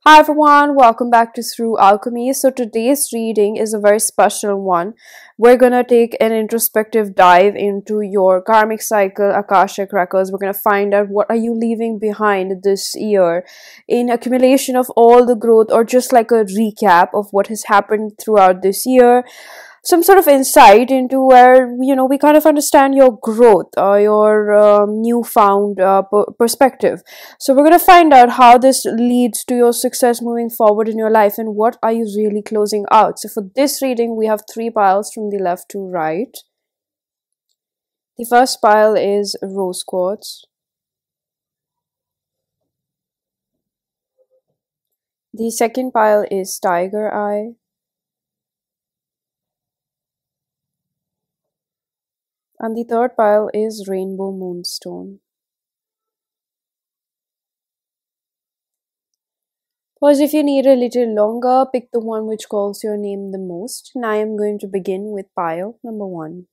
Hi everyone, welcome back to Through Alchemy. So today's reading is a very special one. We're gonna take an introspective dive into your karmic cycle, Akashic records. We're gonna find out what are you leaving behind this year in accumulation of all the growth, or just like a recap of what has happened throughout this year. Some sort of insight into where we kind of understand your growth, your newfound perspective. So we're going to find out how this leads to your success moving forward in your life, and what are you really closing out. So for this reading, we have 3 piles from the left to right. The first pile is rose quartz. The second pile is tiger eye. And the third pile is rainbow moonstone. Pause if you need a little longer, pick the one which calls your name the most. And I am going to begin with pile number 1.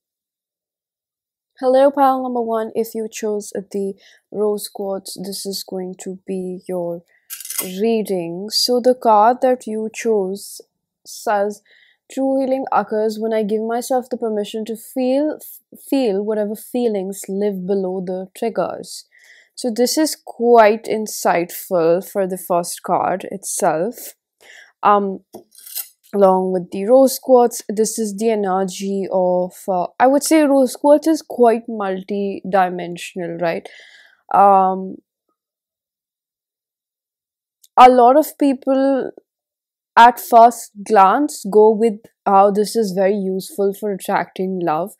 Hello pile number 1, if you chose the rose quartz, this is going to be your reading. So the card that you chose says, true healing occurs when I give myself the permission to feel whatever feelings live below the triggers. So this is quite insightful for the first card itself. Along with the rose quartz, this is the energy of, I would say rose quartz is quite multi-dimensional, right? A lot of people at first glance go with how this is very useful for attracting love,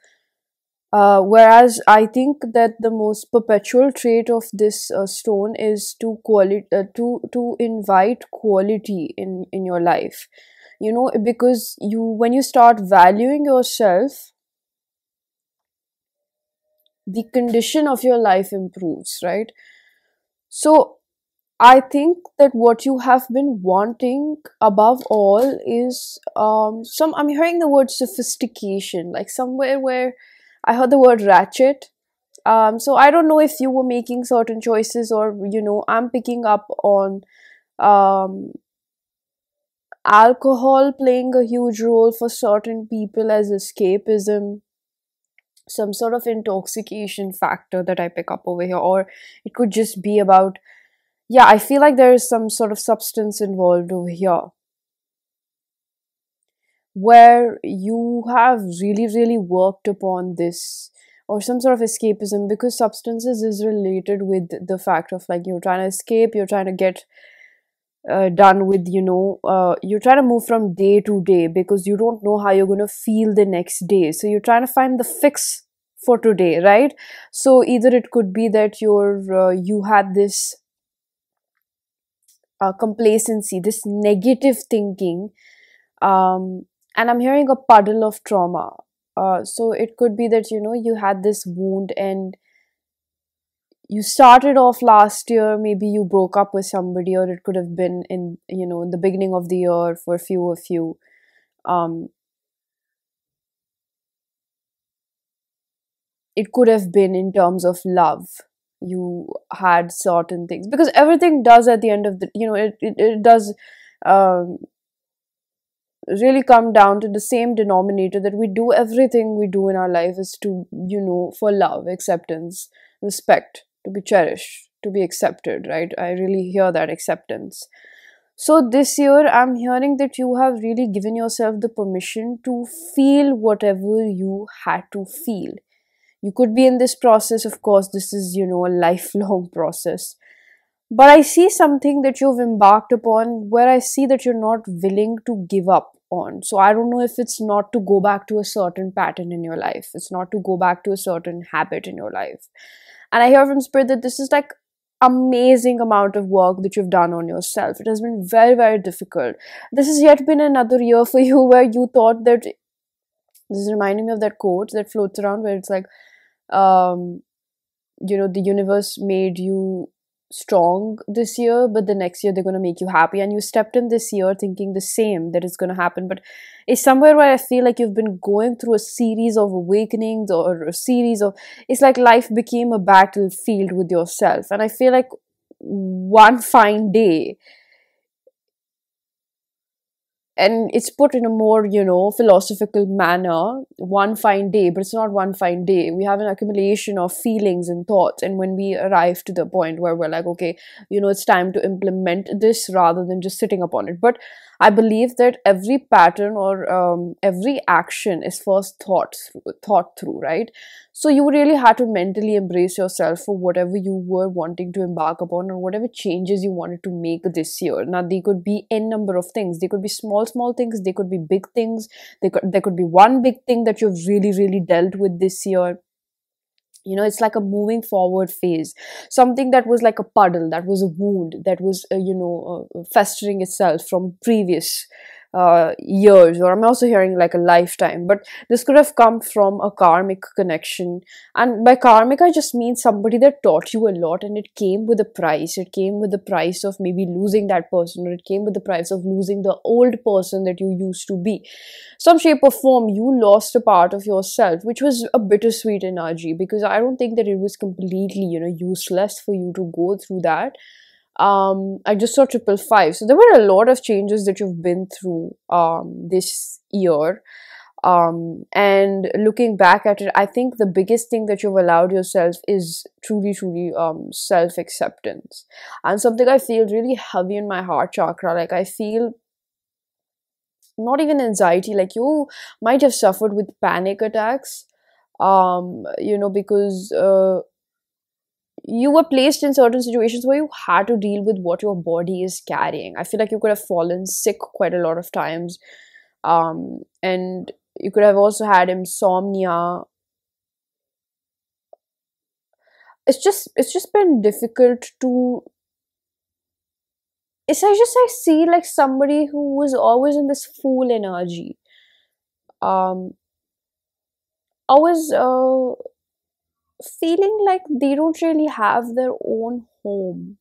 whereas I think that the most perpetual trait of this stone is to invite quality in your life, because when you start valuing yourself, the condition of your life improves, right? So I think that what you have been wanting above all is I'm hearing the word sophistication, like somewhere where I heard the word ratchet. So I don't know if you were making certain choices, or I'm picking up on alcohol playing a huge role for certain people as escapism, some sort of intoxication factor that I pick up over here. Or it could just be about, yeah, I feel like there is some sort of substance involved over here, where you have really worked upon this, or some sort of escapism, because substances is related with the fact of, like, you're trying to escape, you're trying to get done with, you're trying to move from day to day because you don't know how you're going to feel the next day. So you're trying to find the fix for today, right? So either it could be that you had this complacency, this negative thinking, and I'm hearing a puddle of trauma. So it could be that you had this wound, and you started off last year, maybe you broke up with somebody, or it could have been in the beginning of the year for a few of you. It could have been in terms of love. You had certain things, because everything does at the end of the it does really come down to the same denominator, that we do everything we do in our life is to for love, acceptance, respect, to be cherished, to be accepted, right? I really hear that acceptance. So this year I'm hearing that you have really given yourself the permission to feel whatever you had to feel. You could be in this process, of course, this is a lifelong process, but I see something that you've embarked upon where I see that you're not willing to give up on. So I don't know if it's not to go back to a certain pattern in your life, it's not to go back to a certain habit in your life. And I hear from spirit that this is like amazing amount of work that you've done on yourself. It has been very difficult. This has yet been another year for you where you thought that, this is reminding me of that quote that floats around where it's like, the universe made you strong this year, but the next year they're going to make you happy. And you stepped in this year thinking the same, that it's going to happen. But it's somewhere where I feel like you've been going through a series of awakenings, or a series of, it's like life became a battlefield with yourself. And I feel like one fine day and it's put in a more, philosophical manner, one fine day, but it's not one fine day. We have an accumulation of feelings and thoughts, and when we arrive to the point where we're like, okay, it's time to implement this rather than just sitting upon it. But I believe that every pattern, or every action is first thought through, right? So you really had to mentally embrace yourself for whatever you were wanting to embark upon, or whatever changes you wanted to make this year. Now, they could be n number of things. They could be small things. They could be big things. There could be one big thing that you've really dealt with this year. It's like a moving forward phase. Something that was like a puddle, that was a wound, that was festering itself from previous years, or I'm also hearing like a lifetime, but this could have come from a karmic connection. And by karmic, I just mean somebody that taught you a lot, and it came with a price. It came with the price of maybe losing that person, or it came with the price of losing the old person that you used to be. Some shape or form, you lost a part of yourself, which was a bittersweet energy, because I don't think that it was completely, useless for you to go through that. I just saw 555, so there were a lot of changes that you've been through this year. And looking back at it, I think the biggest thing that you've allowed yourself is truly self-acceptance, and something I feel really heavy in my heart chakra. Like, I feel not even anxiety, like you might have suffered with panic attacks, because you were placed in certain situations where you had to deal with what your body is carrying. I feel like you could have fallen sick quite a lot of times, and you could have also had insomnia. It's just been difficult to. I see like somebody who was always in this fool energy, um always feeling like they don't really have their own home,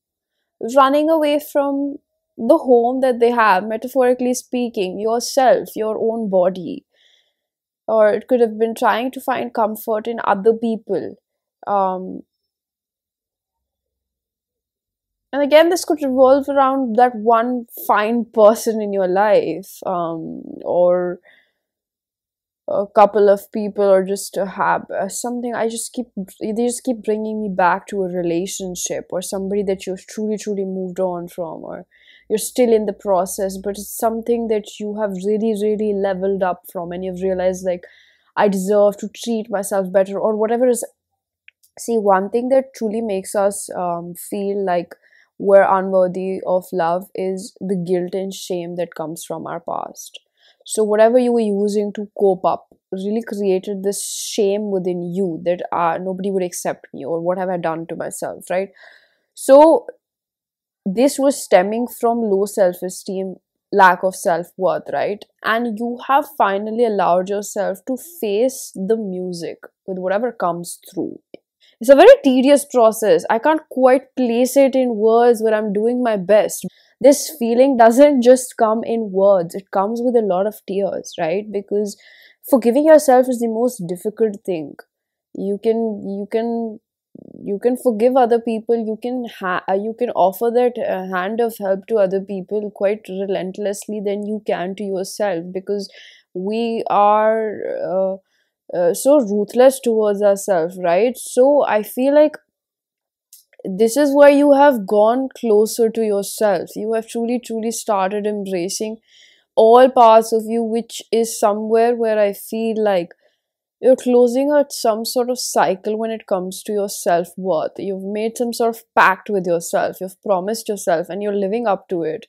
running away from the home that they have, metaphorically speaking, yourself, your own body. Or it could have been trying to find comfort in other people. Um, and again, this could revolve around that one fine person in your life, or a couple of people, or just to have something. They just keep bringing me back to a relationship, or somebody that you've truly moved on from, or you're still in the process, but it's something that you have really leveled up from, and you've realized, like, I deserve to treat myself better, or whatever is. See, one thing that truly makes us feel like we're unworthy of love is the guilt and shame that comes from our past. So, whatever you were using to cope up really created this shame within you that nobody would accept me, or what have I done to myself, right? So, this was stemming from low self esteem, lack of self worth, right? And you have finally allowed yourself to face the music with whatever comes through. It's a very tedious process. I can't quite place it in words, but I'm doing my best. This feeling doesn't just come in words, it comes with a lot of tears, right? Because forgiving yourself is the most difficult thing. You can forgive other people. You can offer that hand of help to other people quite relentlessly than you can to yourself, because we are so ruthless towards ourselves, right? So I feel like this is where you have gone closer to yourself. You have truly started embracing all parts of you, which is somewhere where I feel like you're closing out some sort of cycle when it comes to your self-worth. You've made some sort of pact with yourself, you've promised yourself, and you're living up to it.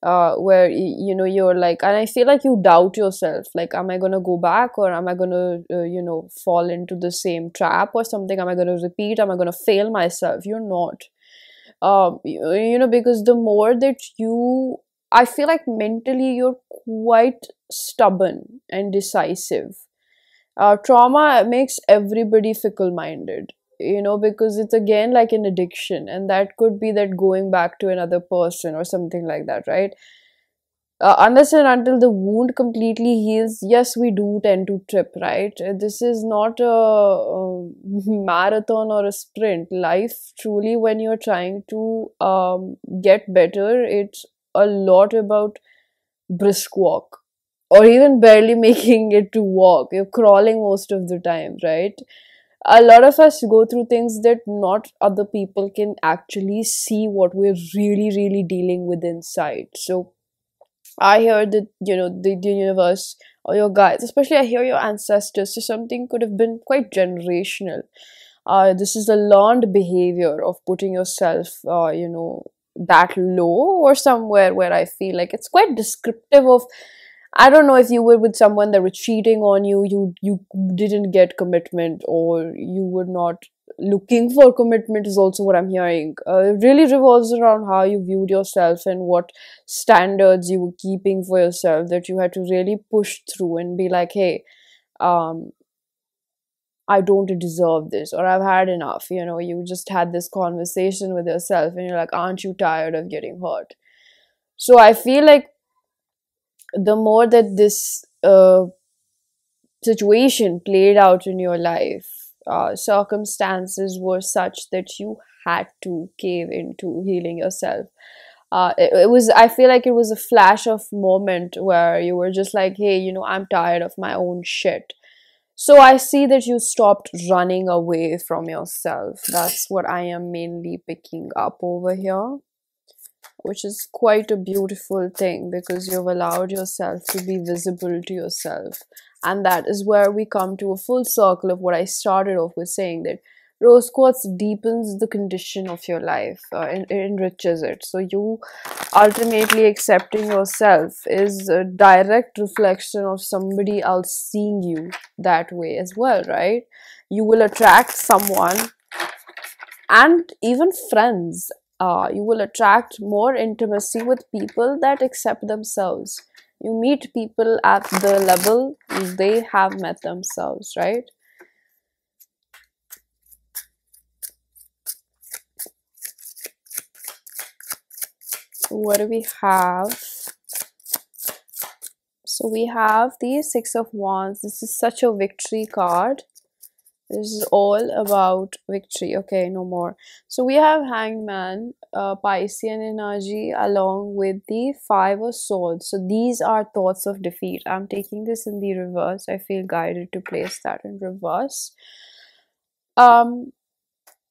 Where you're like, and I feel like you doubt yourself, like, am I gonna go back, or am I gonna fall into the same trap or something? Am I gonna repeat? Am I gonna fail myself? You're not. Because the more that I feel like mentally you're quite stubborn and decisive. Trauma makes everybody fickle minded, because it's again like an addiction, and that could be that going back to another person or something like that, right? Unless and until the wound completely heals, yes, we do tend to trip, right? This is not a marathon or a sprint. Life, truly, when you're trying to get better, it's a lot about brisk walk, or even barely making it to walk. You're crawling most of the time, right? A lot of us go through things that not other people can actually see what we're really, really dealing with inside. So I hear that, the universe or your guides, especially I hear your ancestors, so something could have been quite generational. This is the learned behavior of putting yourself, that low, or somewhere where I feel like it's quite descriptive of. I don't know if you were with someone that was cheating on you, you didn't get commitment, or you were not looking for commitment, is also what I'm hearing. It really revolves around how you viewed yourself and what standards you were keeping for yourself, that you had to really push through and be like, hey, um, I don't deserve this, or I've had enough. You just had this conversation with yourself and you're like, aren't you tired of getting hurt? So I feel like the more that this situation played out in your life, circumstances were such that you had to cave into healing yourself. It was, I feel like it was a flash of moment where you were just like, hey, I'm tired of my own shit. So I see that you stopped running away from yourself. That's what I am mainly picking up over here, which is quite a beautiful thing, because you've allowed yourself to be visible to yourself. And that is where we come to a full circle of what I started off with saying, that rose quartz deepens the condition of your life, and it enriches it. So you ultimately accepting yourself is a direct reflection of somebody else seeing you that way as well, right? You will attract someone, and even friends. You will attract more intimacy with people that accept themselves. You meet people at the level they have met themselves, right? What do we have? So we have the Six of Wands. This is such a victory card. This is all about victory. Okay, no more. So we have Hangman, Piscean energy, along with the Five of Swords. So these are thoughts of defeat. I'm taking this in the reverse. I feel guided to place that in reverse.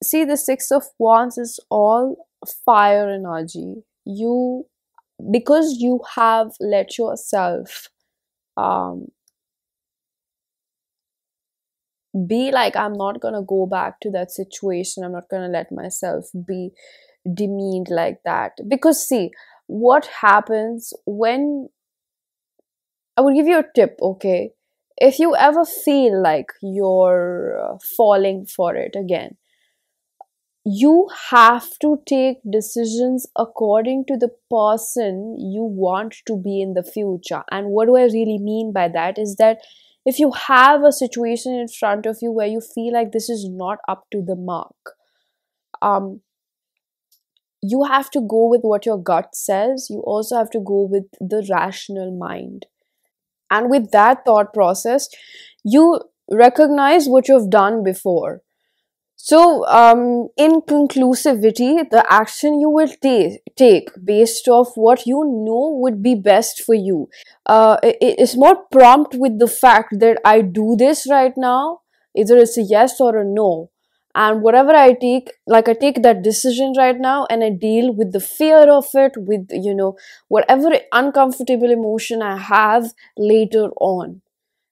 See, the Six of Wands is all fire energy. Because you have let yourself be like, I'm not gonna go back to that situation, I'm not gonna let myself be demeaned like that. Because see, what happens when, I will give you a tip, okay? If you ever feel like you're falling for it again, you have to take decisions according to the person you want to be in the future. And what do I really mean by that is that if you have a situation in front of you where you feel like this is not up to the mark, you have to go with what your gut says. You also have to go with the rational mind. And with that thought process, you recognize what you've done before. So, in conclusivity, the action you will take based off what you know would be best for you. It's more prompt with the fact that I do this right now, either it's a yes or a no. And whatever I take, like I take that decision right now and I deal with the fear of it, with, whatever uncomfortable emotion I have later on.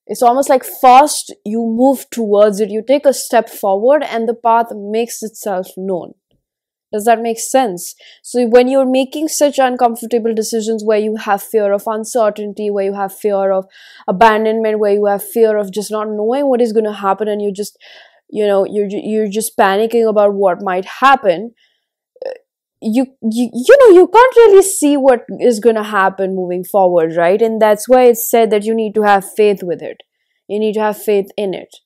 It's almost like first you move towards it, you take a step forward and the path makes itself known. Does that make sense? So when you're making such uncomfortable decisions where you have fear of uncertainty, where you have fear of abandonment, where you have fear of just not knowing what is going to happen, and you just, you're just panicking about what might happen, you can't really see what is going to happen moving forward, right? And that's why it's said that you need to have faith with it, you need to have faith in it.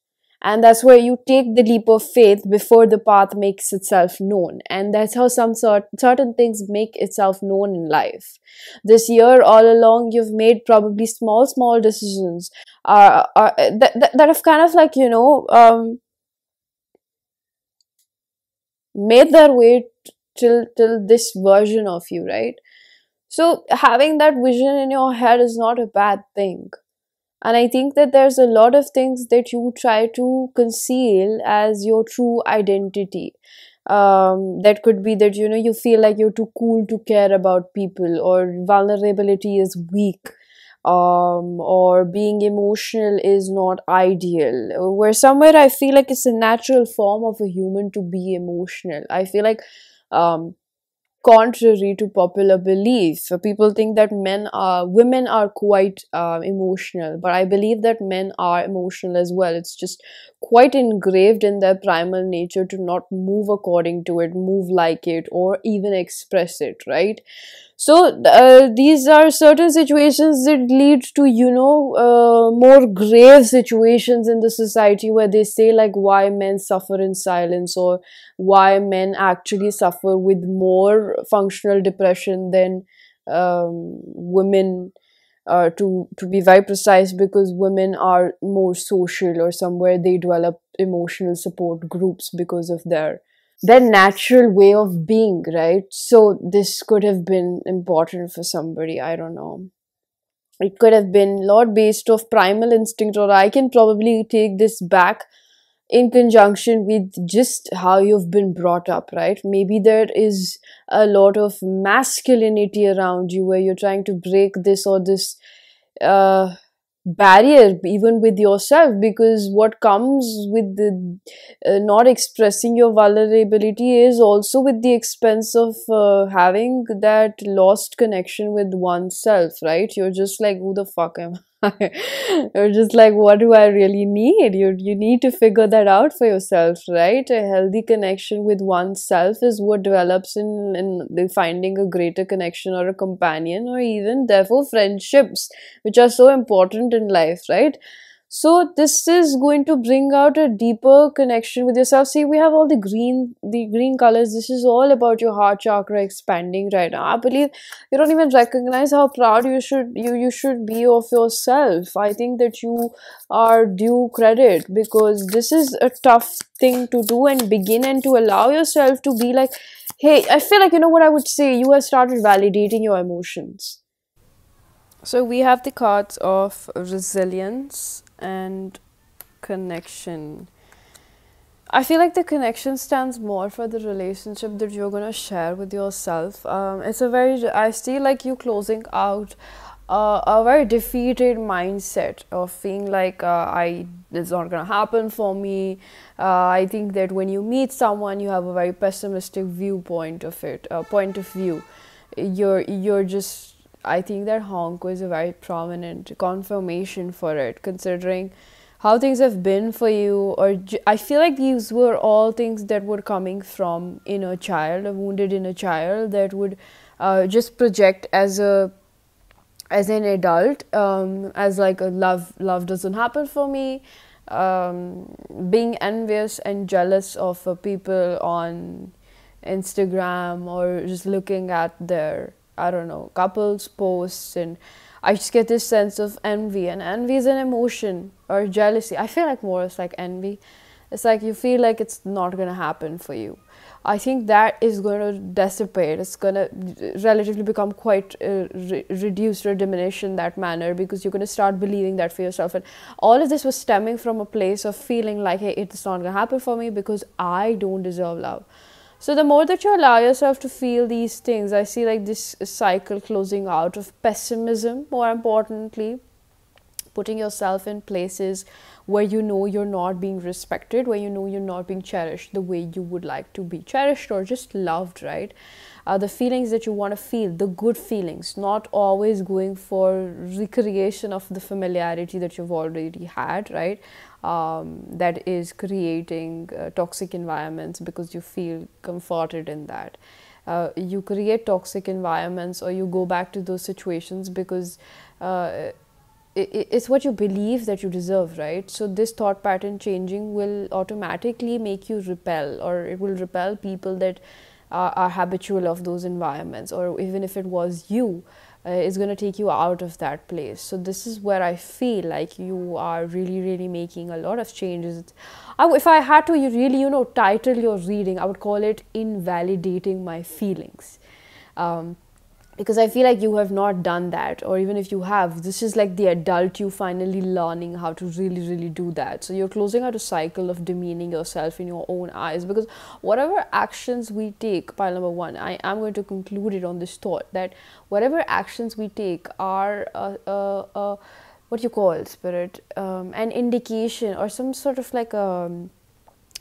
And that's where you take the leap of faith before the path makes itself known. And that's how certain things make itself known in life. This year all along you've made probably small decisions that have kind of like, made their way till this version of you, right? So having that vision in your head is not a bad thing. And I think that there's a lot of things that you try to conceal as your true identity. That could be that, you know, you feel like you're too cool to care about people, or vulnerability is weak, or being emotional is not ideal. Where somewhere I feel like it's a natural form of a human to be emotional. I feel like, um, contrary to popular belief, people think that women are quite emotional, but I believe that men are emotional as well. It's just quite engraved in their primal nature to not move according to it, move like it, or even express it, right? So these are certain situations that lead to, you know, more grave situations in the society, where they say like why men suffer in silence, or why men actually suffer with more functional depression than women. To be very precise, because women are more social, or somewhere they develop emotional support groups because of their natural way of being, right? So this could have been important for somebody, I don't know. It could have been a lot based of primal instinct, or I can probably take this back in conjunction with just how you've been brought up, right? Maybe there is a lot of masculinity around you, where you're trying to break this, or this uh, barrier even with yourself, because what comes with the not expressing your vulnerability is also with the expense of having that lost connection with oneself, right? You're just like, who the fuck am I? You're just like, what do I really need? You need to figure that out for yourself, right? A healthy connection with oneself is what develops in the finding a greater connection, or a companion, or even therefore friendships, which are so important in life, right? So this is going to bring out a deeper connection with yourself. See, we have all the green colors. This is all about your heart chakra expanding right now. I believe you don't even recognize how proud you should be of yourself. I think that you are due credit, because this is a tough thing to do and begin, and to allow yourself to be like, hey, I feel like, you know what I would say, you have started validating your emotions. So we have the cards of resilience and connection. I feel like the connection stands more for the relationship that you're gonna share with yourself. It's a very, I see like you closing out a very defeated mindset of feeling like, it's not gonna happen for me. I think that when you meet someone, you have a very pessimistic viewpoint of it, point of view. You're just, I think that Honko is a very prominent confirmation for it, considering how things have been for you. Or I feel like these were all things that were coming from inner child, a wounded inner child that would just project as an adult, as like a love doesn't happen for me, being envious and jealous of people on Instagram, or just looking at their, I don't know, couples posts, and I just get this sense of envy. And envy is an emotion, or jealousy, I feel like more it's like envy. It's like you feel like it's not going to happen for you. I think that is going to dissipate. It's going to relatively become quite reduced or diminish in that manner, because you're going to start believing that for yourself. And all of this was stemming from a place of feeling like, hey, it's not going to happen for me because I don't deserve love. So the more that you allow yourself to feel these things, I see like this cycle closing out of pessimism, more importantly, putting yourself in places where you know you're not being respected, where you know you're not being cherished the way you would like to be cherished, or just loved, right? The feelings that you want to feel, the good feelings, not always going for recreation of the familiarity that you've already had, right? That is creating toxic environments because you feel comforted in that. You create toxic environments, or you go back to those situations because it's what you believe that you deserve, right? So this thought pattern changing will automatically make you repel, or it will repel people that are habitual of those environments. Or even if it was you, it's going to take you out of that place. So this is where I feel like you are really, really making a lot of changes. If I had to, you really, title your reading, I would call it Invalidating My Feelings. because I feel like you have not done that, or even if you have, this is like the adult you finally learning how to really, really do that. So you're closing out a cycle of demeaning yourself in your own eyes, because whatever actions we take, pile number one, I am going to conclude it on this thought that whatever actions we take are what you call spirit, an indication or some sort of like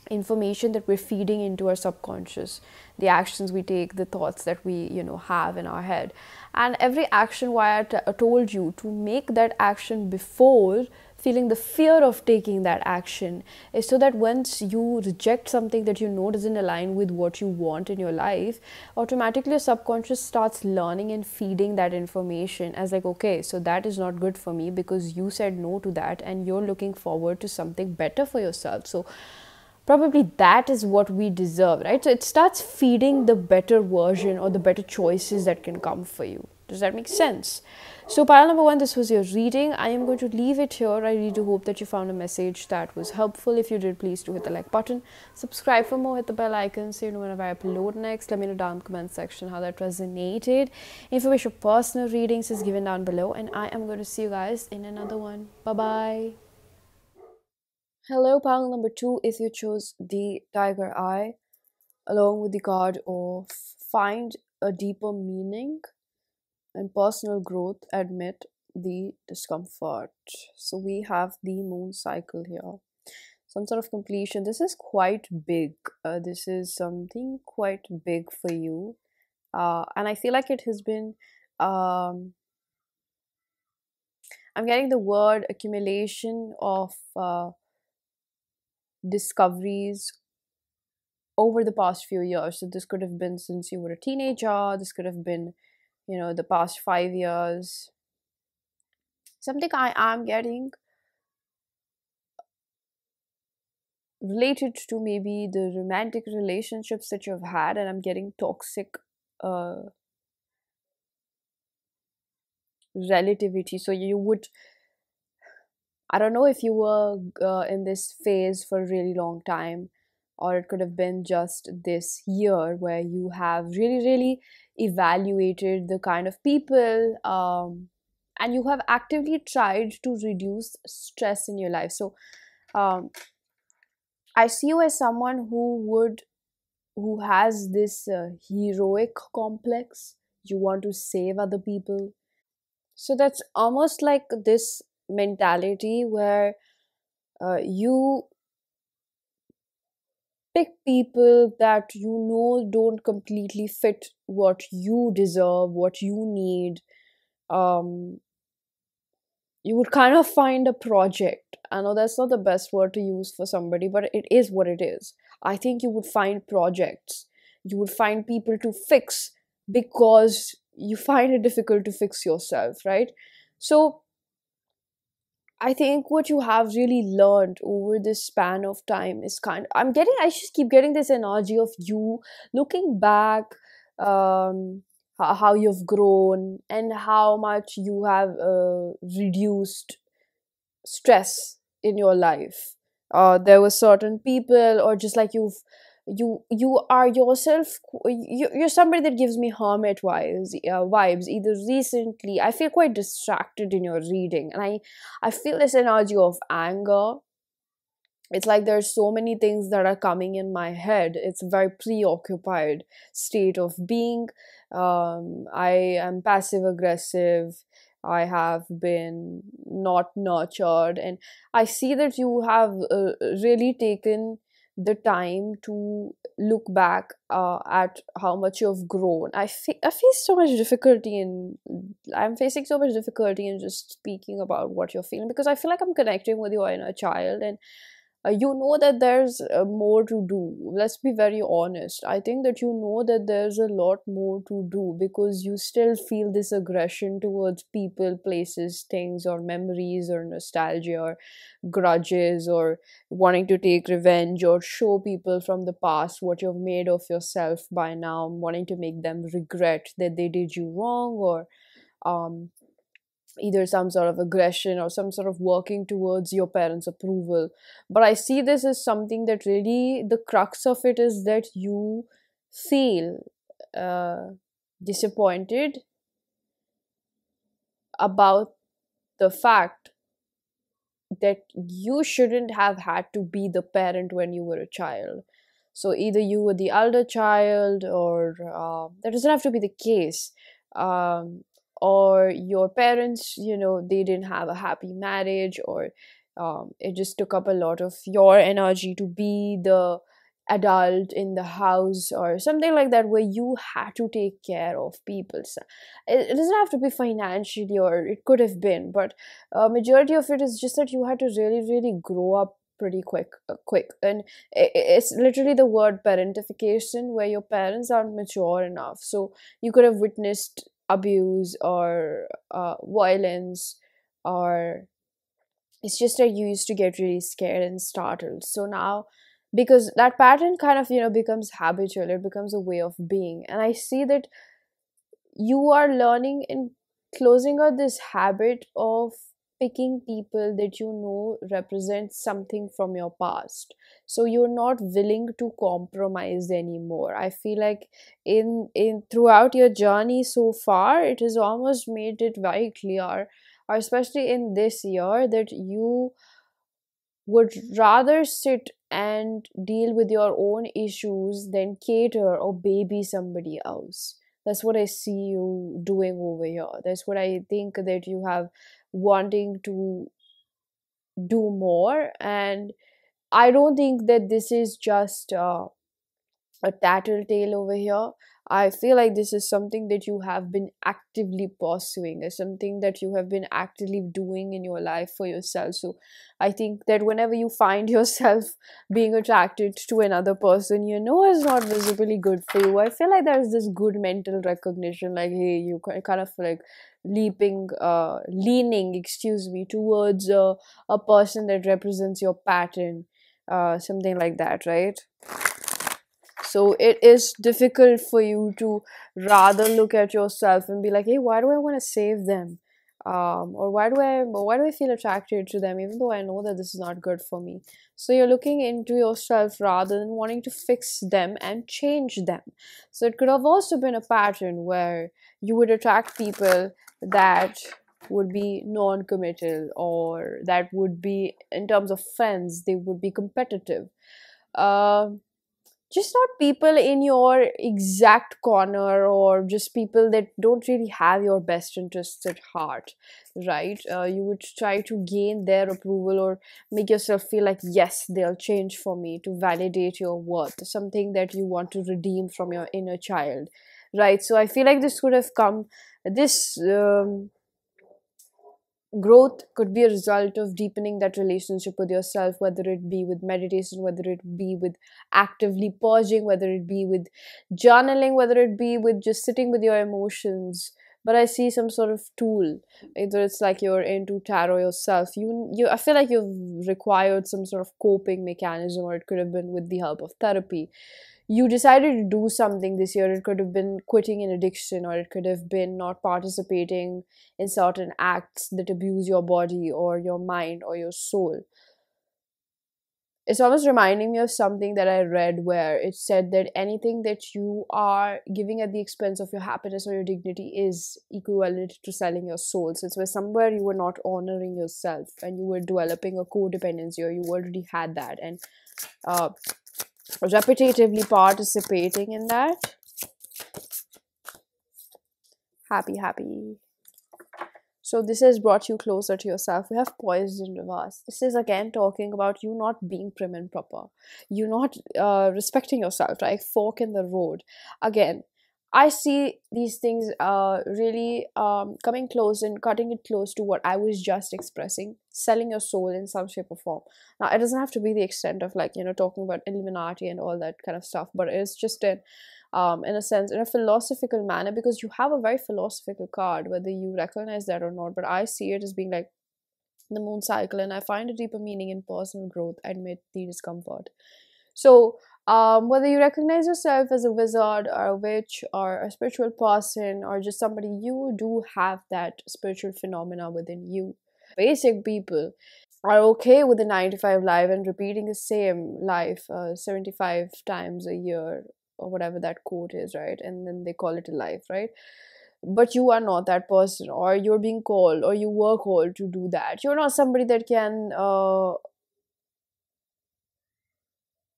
information that we're feeding into our subconscious, the actions we take, the thoughts that we have in our head. And every action, why I told you to make that action before feeling the fear of taking that action, is so that once you reject something that you know doesn't align with what you want in your life, automatically your subconscious starts learning and feeding that information as like, okay, so that is not good for me because you said no to that and you're looking forward to something better for yourself. So probably that is what we deserve, right? So it starts feeding the better version or the better choices that can come for you. Does that make sense? So pile number one, this was your reading. I am going to leave it here. I really do hope that you found a message that was helpful. If you did, please do hit the like button, subscribe for more, hit the bell icon so you know whenever I upload next. Let me know down in the comment section how that resonated. Information for personal readings is given down below, and I am going to see you guys in another one. Bye bye. Hello, panel number two. If you chose the Tiger Eye, along with the card of Find a Deeper Meaning and Personal Growth, Admit the Discomfort. So we have the moon cycle here. Some sort of completion. This is quite big. This is something quite big for you. And I feel like it has been, I'm getting the word accumulation of discoveries over the past few years. So this could have been since you were a teenager, this could have been, the past 5 years. Something I am getting related to maybe the romantic relationships that you've had, and I'm getting toxic relativity. So you would, I don't know if you were in this phase for a really long time, or it could have been just this year where you have really, really evaluated the kind of people, and you have actively tried to reduce stress in your life. So um, I see you as someone who has this heroic complex. You want to save other people. So that's almost like this mentality where you pick people that don't completely fit what you deserve, what you need. Um, you would kind of find a project. I know that's not the best word to use for somebody, but it is what it is. I think you would find projects. You would find people to fix because you find it difficult to fix yourself, right? So I think what you have really learned over this span of time is I just keep getting this energy of you looking back, how you've grown and how much you have reduced stress in your life. There were certain people, or just like you are yourself. You're somebody that gives me hermit vibes. Either recently, I feel quite distracted in your reading, and I feel this energy of anger. It's like there's so many things that are coming in my head. It's a very preoccupied state of being. I am passive aggressive. I have been not nurtured, and I see that you have really taken the time to look back at how much you've grown. I face so much difficulty in I'm facing so much difficulty in just speaking about what you're feeling, because I feel like I'm connecting with your inner child, and you know that there's more to do. Let's be very honest. I think that you know that there's a lot more to do, because you still feel this aggression towards people, places, things, or memories, or nostalgia, or grudges, or wanting to take revenge, or show people from the past what you've made of yourself by now, wanting to make them regret that they did you wrong, or um either some sort of aggression or some sort of working towards your parents' approval. But I see this as something that really, the crux of it, is that you feel disappointed, about the fact that you shouldn't have had to be the parent when you were a child. So either you were the elder child, or that doesn't have to be the case. Um, or your parents, they didn't have a happy marriage, or it just took up a lot of your energy to be the adult in the house, or something like that, where you had to take care of people. So it doesn't have to be financially, or it could have been, but majority of it is just that you had to really really grow up pretty quick. And it's literally the word parentification, where your parents aren't mature enough, so you could have witnessed abuse, or violence, or it's just that you used to get really scared and startled. So now, because that pattern kind of becomes habitual, it becomes a way of being, and I see that you are learning and closing out this habit of picking people that represent something from your past. So you're not willing to compromise anymore. I feel like in throughout your journey so far, it has almost made it very clear, or especially in this year, that you would rather sit and deal with your own issues than cater or baby somebody else. That's what I see you doing over here. That's what I think that you have wanting to do more. And I don't think that this is just a tattletale over here. I feel like this is something that you have been actively pursuing, is something that you have been actively doing in your life for yourself. So I think that whenever you find yourself being attracted to another person, is not visibly good for you, I feel like there's this good mental recognition, like, hey, you kind of like leaning, excuse me, towards a person that represents your pattern, something like that, right? So it is difficult for you to rather look at yourself and be like, hey, why do I want to save them? Or why do I feel attracted to them, even though I know that this is not good for me? So you're looking into yourself rather than wanting to fix them and change them. So it could have also been a pattern where you would attract people that would be non-committal, or that would be, in terms of friends, they would be competitive. Um just not people in your exact corner, or just people that don't really have your best interests at heart, right? You would try to gain their approval, or make yourself feel like, yes, they'll change for me, to validate your worth, something that you want to redeem from your inner child, right? So I feel like this could have come, this growth could be a result of deepening that relationship with yourself, whether it be with meditation, whether it be with actively purging, whether it be with journaling, whether it be with just sitting with your emotions. But I see some sort of tool, either it's like you're into tarot yourself, you I feel like you've required some sort of coping mechanism, or it could have been with the help of therapy. You decided to do something this year. It could have been quitting an addiction, or it could have been not participating in certain acts that abuse your body or your mind or your soul. It's almost reminding me of something that I read, where it said that anything that you are giving at the expense of your happiness or your dignity is equivalent to selling your soul. So it's where somewhere you were not honoring yourself, and you were developing a codependency, or you already had that, and uh, repetitively participating in that. Happy. So this has brought you closer to yourself. We have poised in reverse. This is again talking about you not being prim and proper, you not respecting yourself, right? Fork in the road. Again, I see these things really coming close and cutting it close to what I was just expressing, selling your soul in some shape or form. Now, it doesn't have to be the extent of, like, talking about Illuminati and all that kind of stuff, but it's just in a sense, in a philosophical manner, because you have a very philosophical card, whether you recognize that or not. But I see it as being like the moon cycle, and I find a deeper meaning in personal growth amid the discomfort. So, whether you recognize yourself as a wizard or a witch or a spiritual person or just somebody, you do have that spiritual phenomena within you. Basic people are okay with a 9 to 5 life and repeating the same life 75 times a year, or whatever that quote is, right? And then they call it a life, right? but you are not that person, or you're being called, or you were called to do that. You're not somebody that can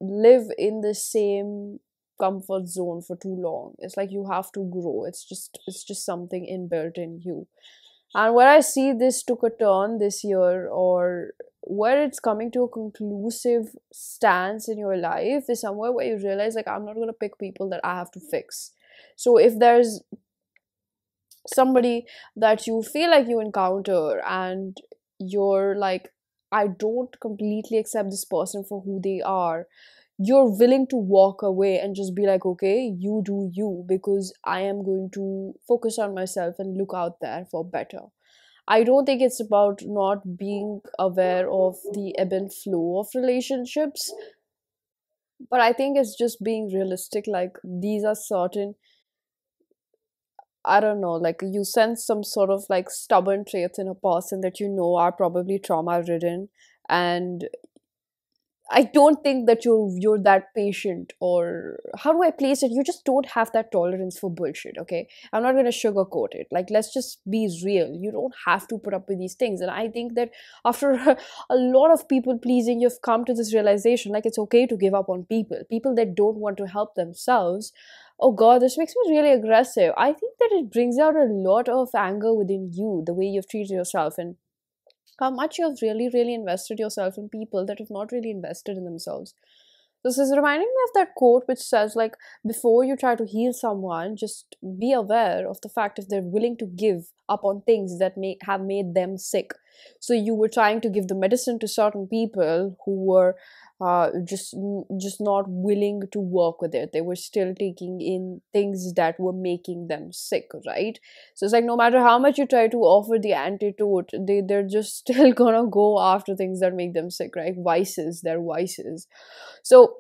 live in the same comfort zone for too long. It's like you have to grow. It's just something inbuilt in you. And where I see this took a turn this year, or where it's coming to a conclusive stance in your life, is somewhere where you realize, like, I'm not going to pick people that I have to fix. So if there's somebody that you feel like you encounter and you're like, I don't completely accept this person for who they are, you're willing to walk away and just be like, okay, you do you, because I am going to focus on myself and look out there for better. I don't think it's about not being aware of the ebb and flow of relationships, but I think it's just being realistic. Like, these are certain, I don't know, like, you sense some sort of like stubborn traits in a person that you know are probably trauma ridden, and I don't think that you're that patient, or how do I place it? You just don't have that tolerance for bullshit, okay? I'm not gonna sugarcoat it. Like, let's just be real. You don't have to put up with these things. And I think that after a lot of people pleasing, you've come to this realization, like, it's okay to give up on people. People that don't want to help themselves. Oh god, this makes me really aggressive. I think that it brings out a lot of anger within you, the way you've treated yourself, and how much you have really, really invested yourself in people that have not really invested in themselves. This is reminding me of that quote which says, like, before you try to heal someone, just be aware of the fact if they're willing to give up on things that may have made them sick. So you were trying to give the medicine to certain people who were just not willing to work with it. They were still taking in things that were making them sick, right? So it's like, no matter how much you try to offer the antidote, they're just still gonna go after things that make them sick, right? Vices, they're vices. So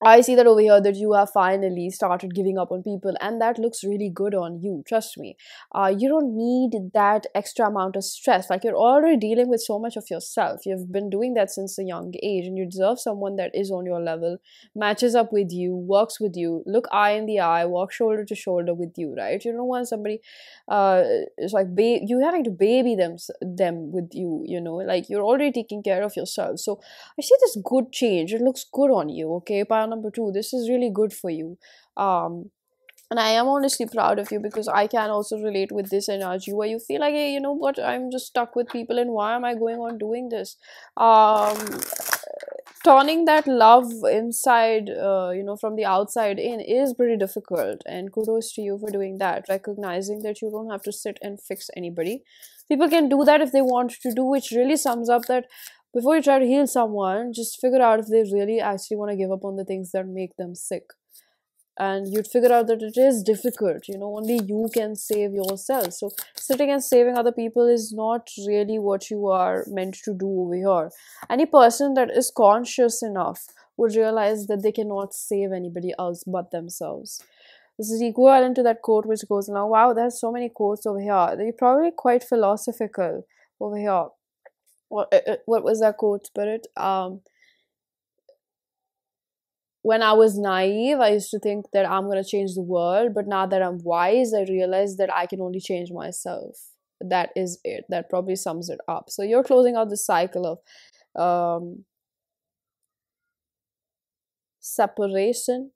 I see that over here, that you have finally started giving up on people, and that looks really good on you. Trust me. You don't need that extra amount of stress. Like, you're already dealing with so much of yourself. You've been doing that since a young age, and you deserve someone that is on your level, matches up with you, works with you, look eye in the eye, walk shoulder to shoulder with you, right? You don't want somebody uh it's like you having to baby them with you, like, you're already taking care of yourself. So I see this good change. It looks good on you. Okay, pile number two. This is really good for you. And I am honestly proud of you, because I can also relate with this energy where you feel like, hey, you know what? I'm just stuck with people, and why am I going on doing this? Um, Turning that love inside, from the outside in, is pretty difficult. And kudos to you for doing that, recognizing that you don't have to sit and fix anybody. People can do that if they want to do, which really sums up that before you try to heal someone, just figure out if they really actually want to give up on the things that make them sick. And you'd figure out that it is difficult. Only you can save yourself. So sitting and saving other people is not really what you are meant to do over here. Any person that is conscious enough would realize that they cannot save anybody else but themselves. This is equivalent to that quote which goes, now, wow, there's so many quotes over here. They're probably quite philosophical over here. What was that quote, Spirit? When I was naive, I used to think that I'm going to change the world. But now that I'm wise, I realize that I can only change myself. That is it. That probably sums it up. So you're closing out the cycle of separation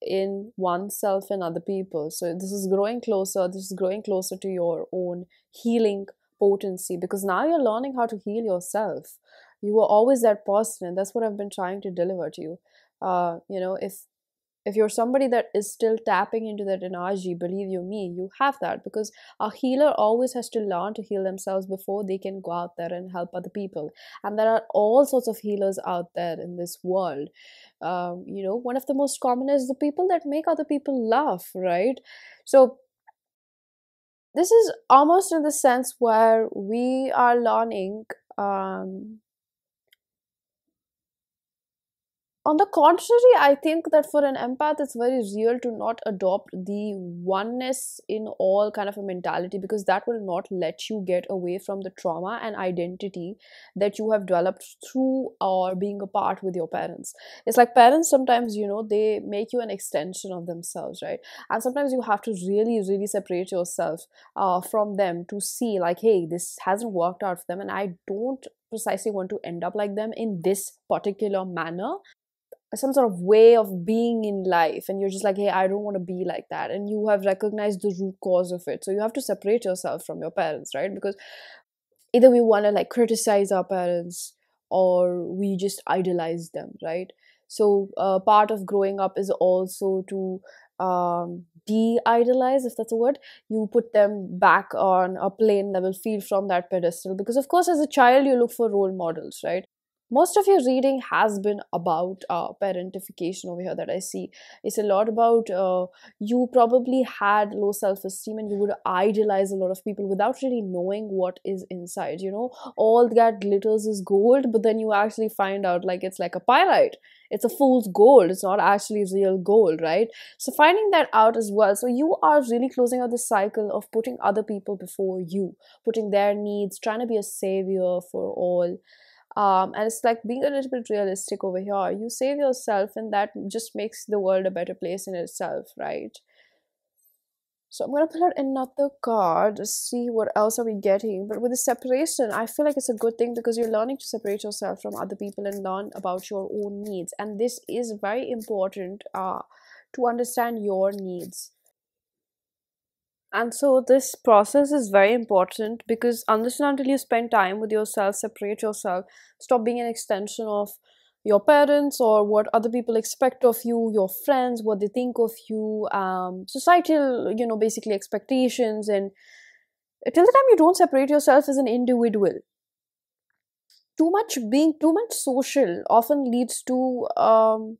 in oneself and other people. So this is growing closer. This is growing closer to your own healing potency, because now you're learning how to heal yourself. You were always that person, and that's what I've been trying to deliver to you. If you're somebody that is still tapping into that energy, believe you me, you have that, because a healer always has to learn to heal themselves before they can go out there and help other people. And there are all sorts of healers out there in this world. One of the most common is the people that make other people laugh, right? So this is almost in the sense where we are learning On the contrary, I think that for an empath, it's very real to not adopt the oneness in all kind of a mentality, because that will not let you get away from the trauma and identity that you have developed through or being apart with your parents. It's like parents sometimes, they make you an extension of themselves, right? And sometimes you have to really, really separate yourself from them to see, like, hey, this hasn't worked out for them, and I don't precisely want to end up like them in this particular manner, some sort of way of being in life, and you're just like, hey, I don't want to be like that, and you have recognized the root cause of it. So you have to separate yourself from your parents, right? Because either we want to like criticize our parents, or we just idolize them, right? So part of growing up is also to de-idolize, if that's a word. You put them back on a plane level field from that pedestal, because of course as a child you look for role models, right? Most of your reading has been about parentification over here that I see. It's a lot about you probably had low self-esteem and you would idolize a lot of people without really knowing what is inside. All that glitters is gold, but then you actually find out like it's like a pyrite. It's a fool's gold. It's not actually real gold, right? So finding that out as well. So you are really closing out the cycle of putting other people before you, putting their needs, trying to be a savior for all. And it's like being a little bit realistic over here. You save yourself, and that just makes the world a better place in itself, right? So I'm gonna pull out another card to see what else are we getting. But with the separation, I feel like it's a good thing, because you're learning to separate yourself from other people and learn about your own needs. And this is very important to understand your needs. And so this process is very important, because unless and until you spend time with yourself, separate yourself, stop being an extension of your parents or what other people expect of you, your friends, what they think of you, societal, basically expectations. And till the time you don't separate yourself as an individual, being too much social often leads to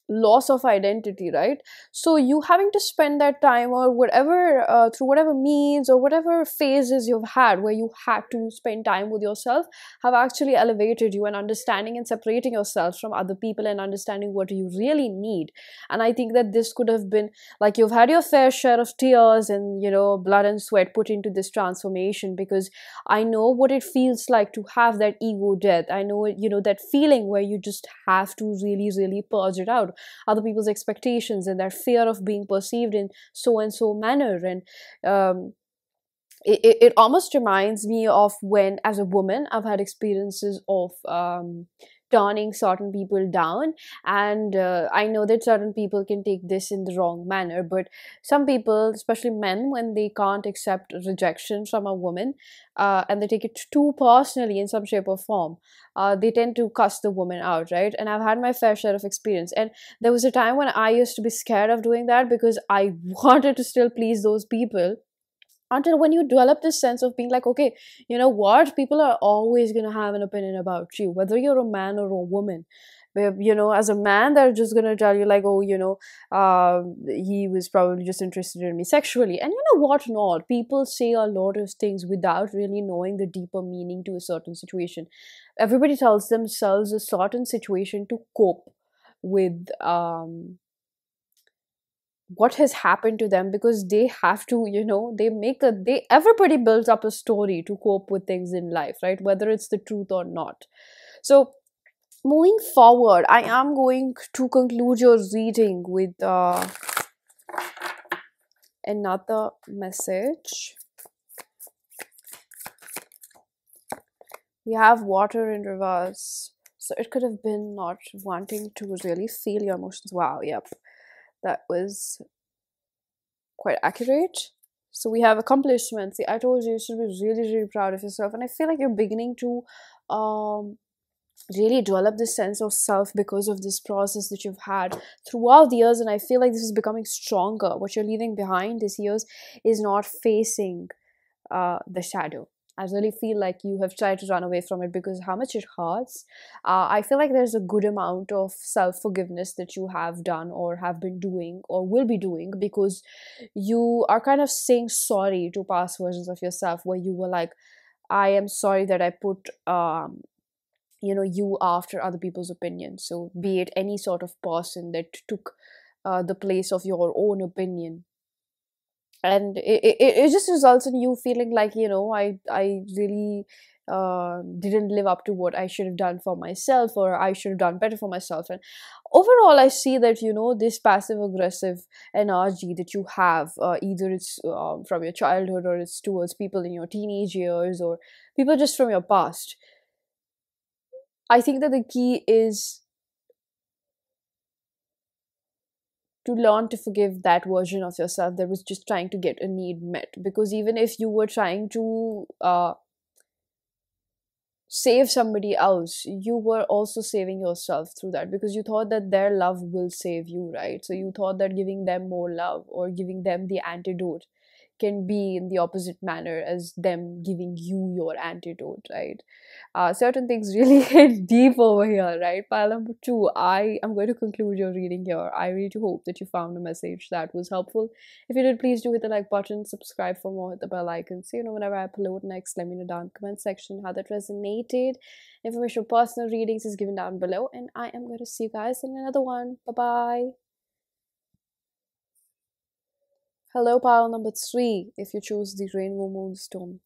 loss of identity, right? So you having to spend that time, or whatever, through whatever means or whatever phases you've had where you had to spend time with yourself, have actually elevated you, and understanding and separating yourself from other people and understanding what you really need. And I think that this could have been like, you've had your fair share of tears and blood and sweat put into this transformation, because I know what it feels like to have that ego death. I know it, that feeling where you just have to really, really purge it out, other people's expectations, and that fear of being perceived in so and so manner. And it almost reminds me of when, as a woman, I've had experiences of turning certain people down. And I know that certain people can take this in the wrong manner, but some people, especially men, when they can't accept rejection from a woman, and they take it too personally in some shape or form, they tend to cuss the woman out, right? And I've had my fair share of experience. And there was a time when I used to be scared of doing that, because I wanted to still please those people, until when you develop this sense of being like, okay, you know what, people are always going to have an opinion about you, whether you're a man or a woman. Where, as a man, they're just going to tell you like, oh, he was probably just interested in me sexually. And you know what not, people say a lot of things without really knowing the deeper meaning to a certain situation. Everybody tells themselves a certain situation to cope with what has happened to them, because they have to, everybody builds up a story to cope with things in life, right? Whether it's the truth or not. So moving forward, I am going to conclude your reading with another message. We have water in reverse, so it could have been not wanting to really feel your emotions. Wow, yep, that was quite accurate. So we have accomplishments. See, I told you should be really, really proud of yourself. And I feel like you're beginning to really develop this sense of self because of this process that you've had throughout the years. And I feel like this is becoming stronger. What you're leaving behind these years is not facing the shadow. I really feel like you have tried to run away from it because how much it hurts. I feel like there's a good amount of self-forgiveness that you have done or have been doing or will be doing, because you are kind of saying sorry to past versions of yourself where you were like, I am sorry that I put you after other people's opinion. So be it any sort of person that took the place of your own opinion, and it just results in you feeling like, I really didn't live up to what I should have done for myself, or I should have done better for myself. And overall, I see that, this passive aggressive energy that you have, either it's from your childhood, or it's towards people in your teenage years, or people just from your past. I think that the key is to learn to forgive that version of yourself that was just trying to get a need met. Because even if you were trying to save somebody else, you were also saving yourself through that, because you thought that their love will save you, right? So you thought that giving them more love, or giving them the antidote, can be in the opposite manner as them giving you your antidote, right? Certain things really hit deep over here, right? Pile number two, I am going to conclude your reading here. I really do hope that you found a message that was helpful. If you did, please do hit the like button, subscribe for more, hit the bell icon, so whenever I upload next, let me know down in the comment section how that resonated. Information for personal readings is given down below, and I am going to see you guys in another one. Bye bye. Hello, pile number three, if you choose the Rainbow Moonstone.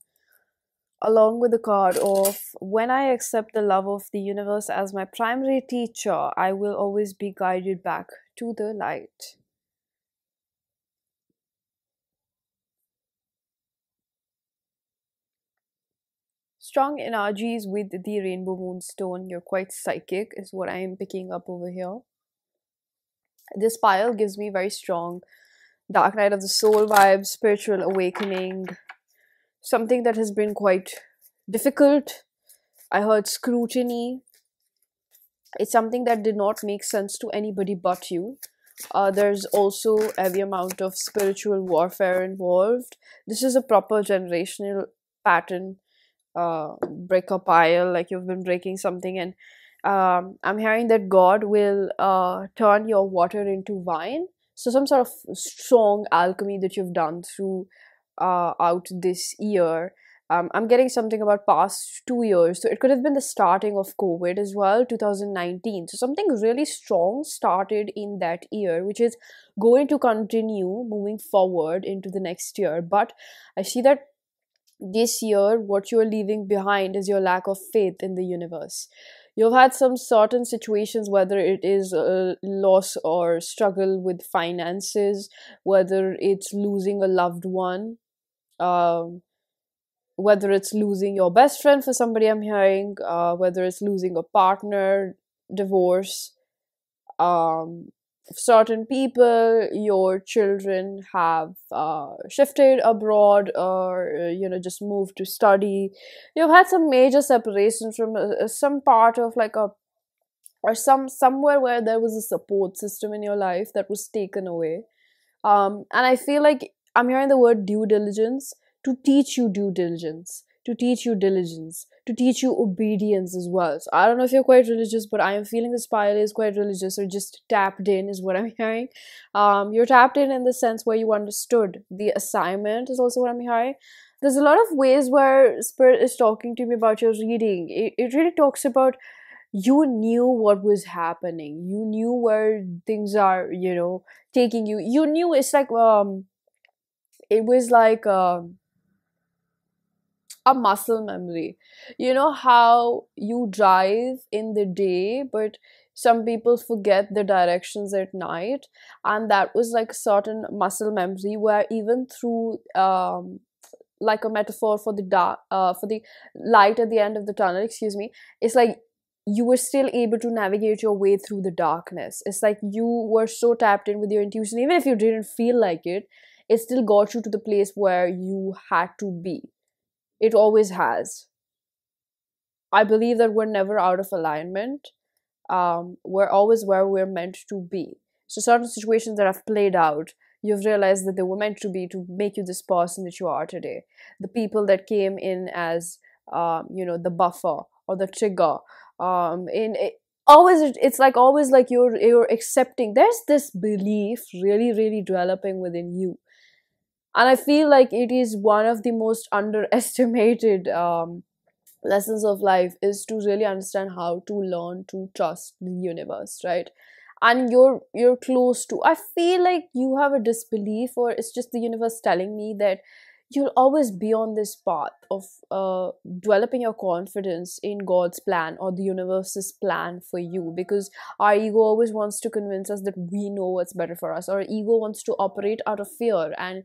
Along with the card of, when I accept the love of the universe as my primary teacher, I will always be guided back to the light. Strong energies with the Rainbow Moonstone. You're quite psychic, is what I am picking up over here. This pile gives me very strong Dark Night of the Soul vibes, spiritual awakening, something that has been quite difficult. I heard scrutiny. It's something that did not make sense to anybody but you. There's also a heavy amount of spiritual warfare involved. This is a proper generational pattern. Break a pile, like you've been breaking something, and I'm hearing that God will turn your water into wine. So some sort of strong alchemy that you've done through out this year. I'm getting something about past 2 years. So it could have been the starting of COVID as well, 2019. So something really strong started in that year, which is going to continue moving forward into the next year. But I see that this year, what you're leaving behind is your lack of faith in the universe. You've had some certain situations, whether it is a loss or struggle with finances, whether it's losing a loved one, um, whether it's losing your best friend for somebody I'm hearing, whether it's losing a partner, divorce, um, certain people, your children have shifted abroad, or just moved to study. You've had some major separation from some part of like a, or somewhere where there was a support system in your life that was taken away. And I feel like I'm hearing the word due diligence, to teach you due diligence, to teach you diligence, to teach you obedience as well. So I don't know if you're quite religious, but I am feeling this pile is quite religious, or just tapped in is what I'm hearing. You're tapped in the sense where you understood the assignment is also what I'm hearing. There's a lot of ways where Spirit is talking to me about your reading. It really talks about, you knew what was happening, you knew where things are taking you. You knew. It's like it was like a muscle memory. You know how you drive in the day, but some people forget the directions at night, and that was like a certain muscle memory where even through like a metaphor for the dark, for the light at the end of the tunnel, excuse me, it's like you were still able to navigate your way through the darkness. It's like you were so tapped in with your intuition, even if you didn't feel like it still got you to the place where you had to be. It always has. I believe that we're never out of alignment. We're always where we're meant to be. So certain situations that have played out, you've realized that they were meant to be, to make you this person that you are today. The people that came in as the buffer or the trigger, in it, always it's like always like you're accepting. There's this belief really really developing within you, and I feel like it is one of the most underestimated lessons of life is to really understand how to learn to trust the universe, right? And you're close to, I feel like you have a disbelief, or it's just the universe telling me that you'll always be on this path of developing your confidence in God's plan or the universe's plan for you, because our ego always wants to convince us that we know what's better for us. Our ego wants to operate out of fear and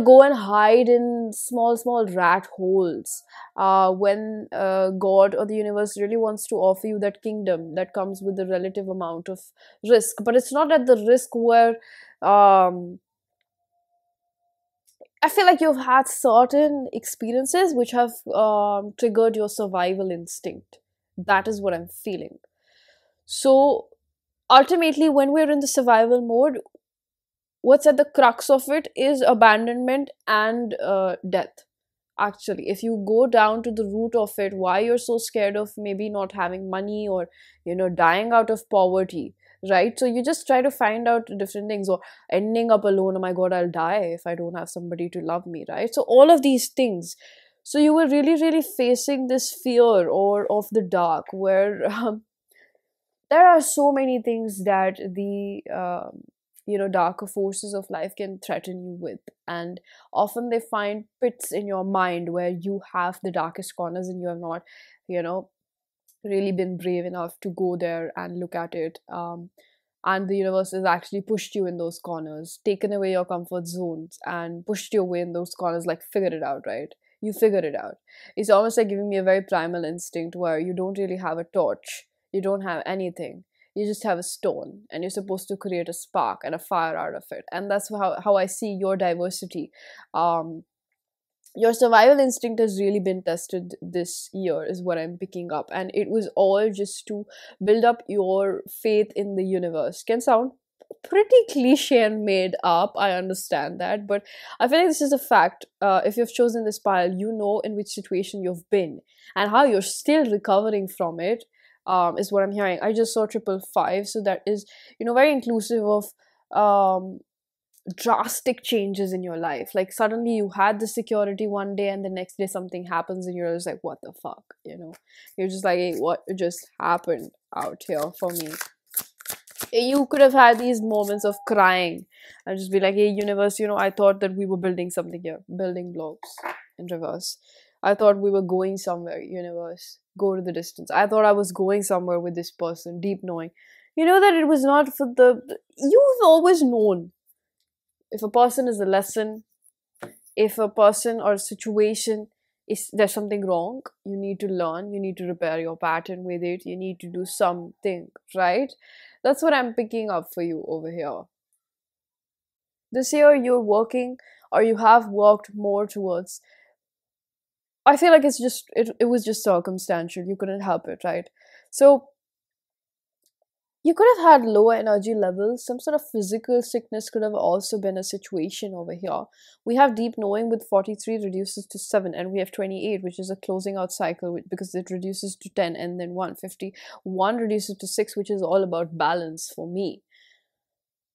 go and hide in small rat holes, when God or the universe really wants to offer you that kingdom that comes with a relative amount of risk. But it's not at the risk where, um, I feel like you've had certain experiences which have triggered your survival instinct. That is what I'm feeling. So ultimately, when we're in the survival mode, what's at the crux of it is abandonment and death. Actually, if you go down to the root of it, why you're so scared of maybe not having money, or dying out of poverty, right? So you just try to find out different things, or ending up alone. Oh my god, I'll die if I don't have somebody to love me, right? So all of these things. So you were really facing this fear or of the dark, where there are so many things that the darker forces of life can threaten you with. And often they find pits in your mind where you have the darkest corners, and you have not you know really been brave enough to go there and look at it. And the universe has actually pushed you in those corners, taken away your comfort zones, and pushed you away in those corners, like, figure it out, right? You figure it out. It's almost like giving me a very primal instinct where you don't really have a torch, you don't have anything, you just have a stone, and you're supposed to create a spark and a fire out of it. And that's how I see your diversity. Your survival instinct has really been tested this year, is what I'm picking up, and it was all just to build up your faith in the universe. Can sound pretty cliche and made up, I understand that, but I feel like this is a fact. If you've chosen this pile, you know in which situation you've been and how you're still recovering from it. Is what I'm hearing. I just saw 555, so that is very inclusive of um drastic changes in your life. Like, suddenly you had the security one day, and the next day something happens, and you're just like, what the fuck, you're just like, hey, what just happened out here for me? You could have had these moments of crying and just be like, hey, universe, I thought that we were building something here, building blocks in reverse. I thought we were going somewhere, universe, go to the distance. I thought I was going somewhere with this person, deep knowing that it was not for you've always known. If a person is a lesson, if a person or a situation is there's something wrong, you need to learn, you need to repair your pattern with it, you need to do something, right? That's what I'm picking up for you over here. This year you're working, or you have worked more towards, I feel like it was just circumstantial, you couldn't help it, right? So you could have had lower energy levels. Some sort of physical sickness could have also been a situation over here. We have deep knowing with 43 reduces to 7, and we have 28, which is a closing out cycle because it reduces to 10, and then 151 reduces to 6, which is all about balance for me.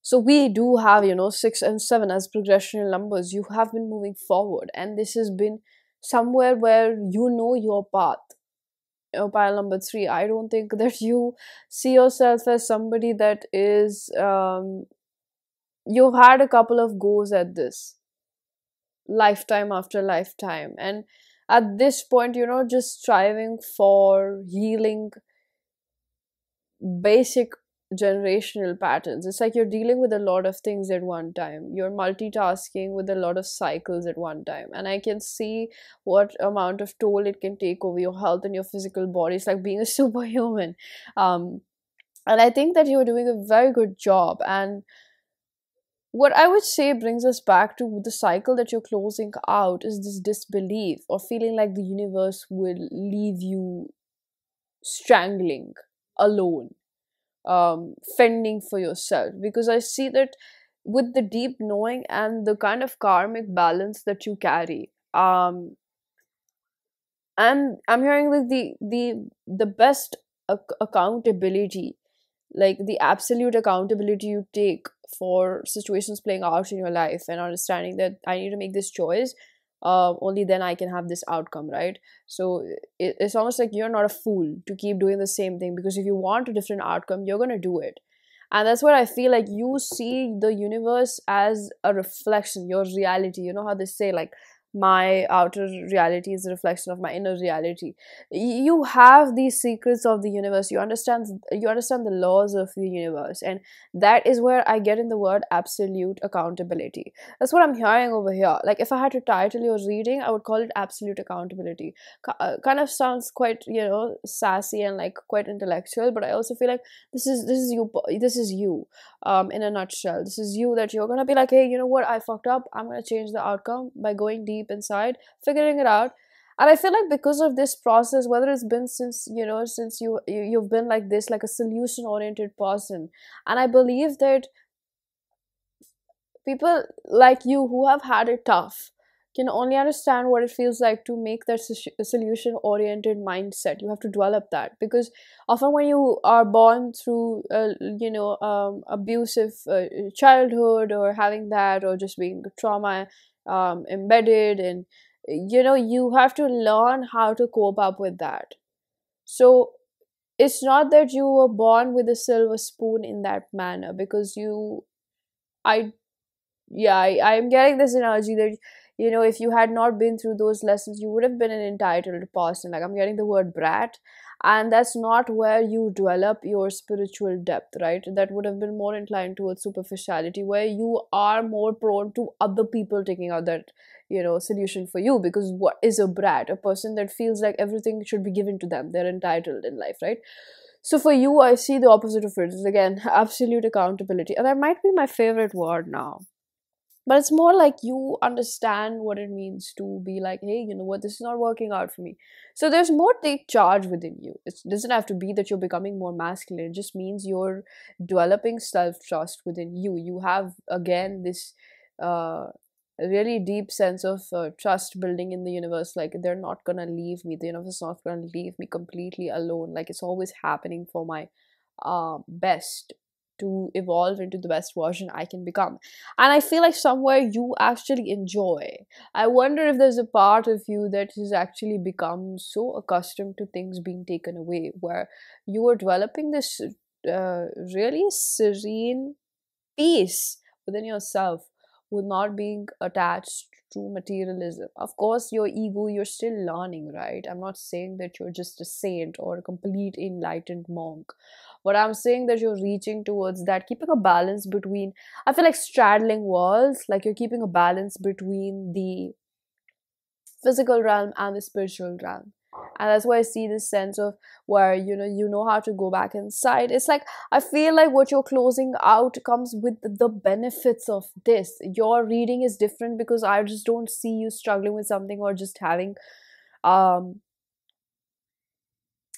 So we do have 6 and 7 as progressional numbers. You have been moving forward, and this has been somewhere where your path. Pile number 3, I don't think that you see yourself as somebody that is you've had a couple of goes at this, lifetime after lifetime, and at this point just striving for healing basic generational patterns. It's like you're dealing with a lot of things at one time, you're multitasking with a lot of cycles at one time, and I can see what amount of toll it can take over your health and your physical body. It's like being a superhuman. And I think that you're doing a very good job, and what I would say brings us back to the cycle that you're closing out is this disbelief, or feeling like the universe will leave you strangling alone, fending for yourself. Because I see that with the deep knowing and the kind of karmic balance that you carry, and I'm hearing like the best accountability, like the absolute accountability you take for situations playing out in your life, and understanding that I need to make this choice, only then I can have this outcome, right? So it's almost like you're not a fool to keep doing the same thing, because if you want a different outcome, you're going to do it. And that's what I feel like. You see the universe as a reflection, your reality. You know how they say, like, my outer reality is a reflection of my inner reality. You have these secrets of the universe. You understand the laws of the universe, and that is where I get in the word absolute accountability. That's what I'm hearing over here. Like, if I had to title your reading, I would call it absolute accountability. Kind of sounds quite, sassy and like quite intellectual, but I also feel like this is you. This is you, in a nutshell. This is you, that you're gonna be like, hey, you know what, I fucked up, I'm gonna change the outcome by going deep inside, figuring it out. And I feel like because of this process, whether it's been since, since you've been like this, like a solution oriented person, and I believe that people like you who have had it tough can only understand what it feels like to make that solution oriented mindset. You have to develop that, because often when you are born through abusive childhood, or having that, or just being trauma embedded, and you have to learn how to cope up with that. So it's not that you were born with a silver spoon in that manner, because I yeah, I'm getting this energy that, if you had not been through those lessons, you would have been an entitled person. Like, I'm getting the word brat, and that's not where you develop your spiritual depth, right? That would have been more inclined towards superficiality, where you are more prone to other people taking out that, solution for you. Because what is a brat? A person that feels like everything should be given to them, they're entitled in life, right? So for you, I see the opposite of it. It's, again, absolute accountability, and that might be my favorite word now. But it's more like you understand what it means to be like, hey, you know what, this is not working out for me. So there's more take charge within you. It doesn't have to be that you're becoming more masculine. It just means you're developing self-trust within you. You have, again, this uh really deep sense of trust building in the universe. Like, they're not gonna leave me, the universe is not gonna leave me completely alone. Like, it's always happening for my best, to evolve into the best version I can become. And I feel like somewhere you actually enjoy. I wonder if there's a part of you that has actually become so accustomed to things being taken away, where you are developing this really serene peace within yourself, with not being attached to materialism. Of course, your ego, you're still learning, right? I'm not saying that you're just a saint or a complete enlightened monk. But I'm saying that you're reaching towards that, keeping a balance between, I feel like, straddling walls, like you're keeping a balance between the physical realm and the spiritual realm. And that's why I see this sense of where, you know how to go back inside. It's like, I feel like what you're closing out comes with the benefits of this. Your reading is different, because I just don't see you struggling with something, or just having um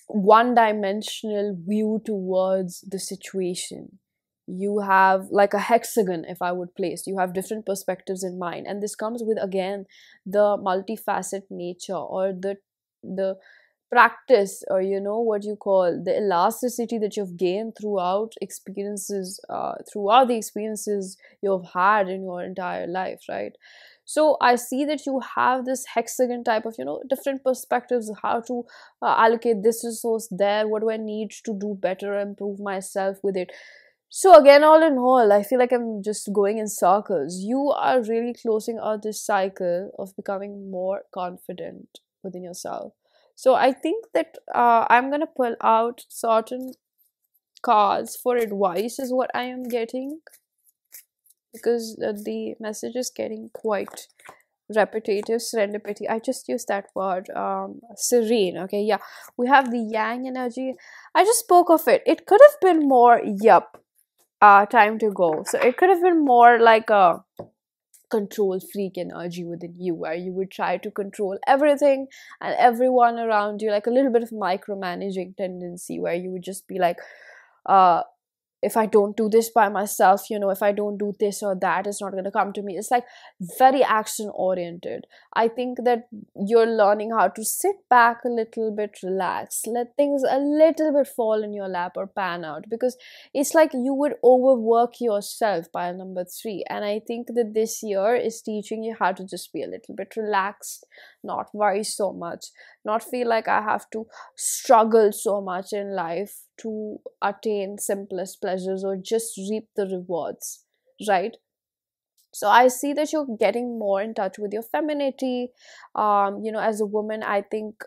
one dimensional view towards the situation. You have like a hexagon, if I would place, you have different perspectives in mind. And this comes with, again, the multifaceted nature, or the practice, or what you call the elasticity that you've gained throughout the experiences you've had in your entire life, right? So I see that you have this hexagon type of, different perspectives, how to allocate this resource there, what do I need to do better, improve myself with it. So again, all in all, I feel like I'm just going in circles. You are really closing out this cycle of becoming more confident within yourself. So I think that I'm gonna pull out certain cards for advice, is what I am getting, because the message is getting quite repetitive. Serendipity, I just used that word. Serene, okay, yeah. We have the yang energy. I just spoke of it. It could have been more, yup, time to go. So it could have been more like a control freak energy within you, where you would try to control everything and everyone around you, like a little bit of micromanaging tendency, where you would just be like, uh if I don't do this by myself, if I don't do this or that, it's not going to come to me. It's like very action oriented. I think that you're learning how to sit back a little bit, relax, let things a little bit fall in your lap or pan out, because it's like you would overwork yourself by number 3. And I think that this year is teaching you how to just be a little bit relaxed, not worry so much, not feel like I have to struggle so much in life to attain simplest pleasures or just reap the rewards, right? So I see that you're getting more in touch with your femininity. As a woman, I think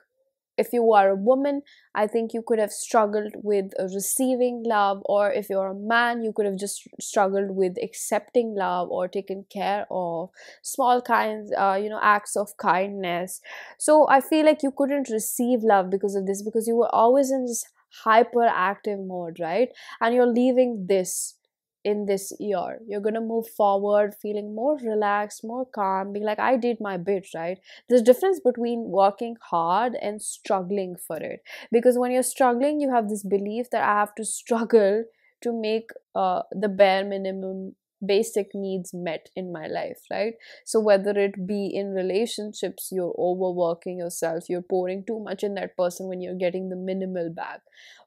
if you are a woman, I think you could have struggled with receiving love, or if you're a man, you could have just struggled with accepting love or taking care of small kinds, acts of kindness. So I feel like you couldn't receive love because of this, because you were always in this hyperactive mode, right? And you're leaving this in this year. You're gonna move forward feeling more relaxed, more calm, being like, I did my bit, right? There's difference between working hard and struggling for it, because when you're struggling, you have this belief that I have to struggle to make the bare minimum basic needs met in my life, right? So whether it be in relationships, you're overworking yourself, you're pouring too much in that person when you're getting the minimal back,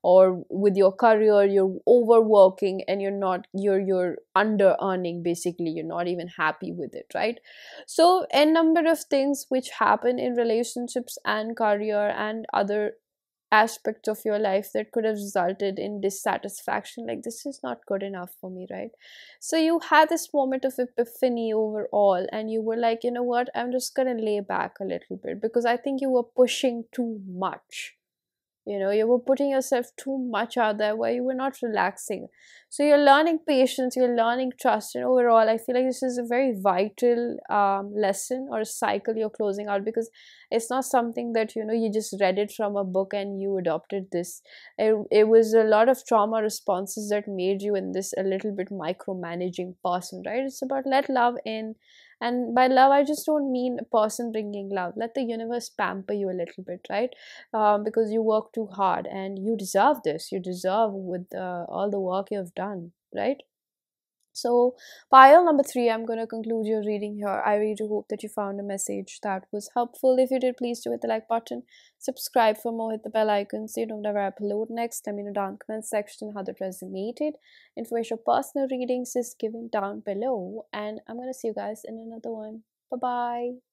or with your career, you're overworking and you're under earning, basically you're not even happy with it, right? So a number of things which happen in relationships and career and other aspects of your life that could have resulted in dissatisfaction, like this is not good enough for me, right? So you had this moment of epiphany overall, and you were like, you know what, I'm just gonna lay back a little bit, because I think you were pushing too much. You were putting yourself too much out there where you were not relaxing. So you're learning patience, you're learning trust, and overall I feel like this is a very vital lesson or cycle you're closing out, because it's not something that you just read it from a book and you adopted this. It was a lot of trauma responses that made you in this a little bit micromanaging person, right? It's about let love in. And by love, I just don't mean a person bringing love. Let the universe pamper you a little bit, right? Because you work too hard and you deserve this. You deserve with all the work you've done, right? So, pile number 3, I'm going to conclude your reading here. I really do hope that you found a message that was helpful. If you did, please do hit the like button, subscribe for more, hit the bell icon so you don't ever upload next. Let me know down in the comment section how that resonated. Information for personal readings is given down below, and I'm going to see you guys in another one. Bye bye.